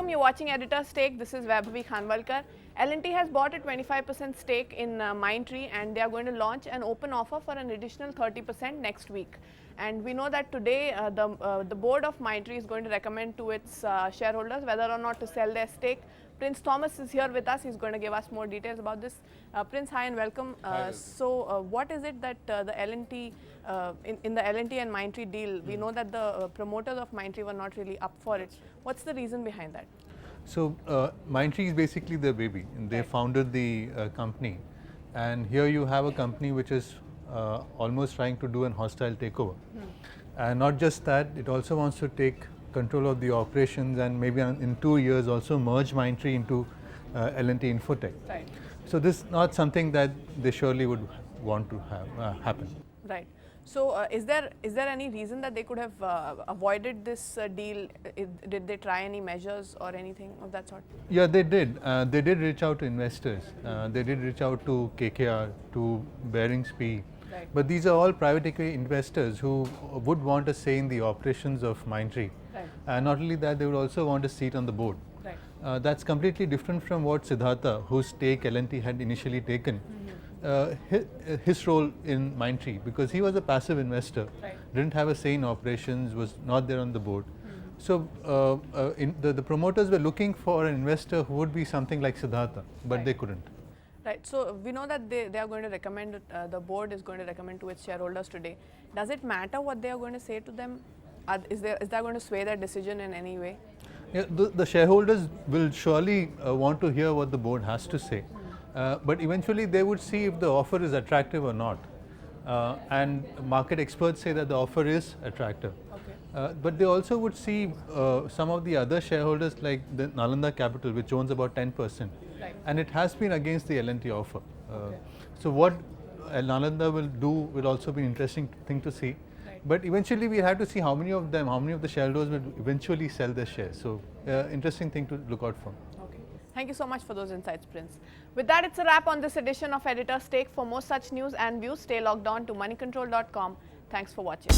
Welcome, you're watching Editor's Take. This is Vaibhavi Khanwalkar. L&T has bought a 25% stake in Mindtree, and they are going to launch an open offer for an additional 30% next week. And we know that today the board of Mindtree is going to recommend to its shareholders whether or not to sell their stake. Prince Thomas is here with us. He's going to give us more details about this. Prince, hi and welcome. What is it that the L&T in the L&T and Mindtree deal, we know that the promoters of Mindtree were not really up for it. What's the reason behind that? So Mindtree is basically their baby, and they founded the company, and here you have a company which is almost trying to do an hostile takeover. And not just that, it also wants to take control of the operations and maybe in 2 years also merge Mindtree into L&T Infotech. Right. So this is not something that they surely would want to have happen. Right. So is there any reason that they could have avoided this deal? Did they try any measures or anything of that sort? Yeah, they did. They did reach out to investors. They did reach out to KKR, to Barings P. Right. But these are all private equity investors who would want a say in the operations of Mindtree. Right. And not only that, they would also want a seat on the board. Right. That's completely different from what Siddhartha, whose stake L&T had initially taken, his role in Mindtree, because he was a passive investor, didn't have a say in operations, was not there on the board. So the promoters were looking for an investor who would be something like Siddhartha, but they couldn't. Right. So we know that they are going to recommend, the board is going to recommend to its shareholders today. Does it matter what they are going to say to them? Is that going to sway their decision in any way? Yeah, the shareholders will surely want to hear what the board has to say. But eventually they would see if the offer is attractive or not. And market experts say that the offer is attractive. Okay. But they also would see some of the other shareholders like the Nalanda Capital, which owns about 10%. Right. And it has been against the L&T offer. Okay. So what Nalanda will do will also be an interesting thing to see. Right. But eventually we have to see how many of the shareholders will eventually sell their shares. So interesting thing to look out for. Okay. Thank you so much for those insights, Prince. With that, it's a wrap on this edition of Editor's Take. For more such news and views, stay logged on to moneycontrol.com. Thanks for watching.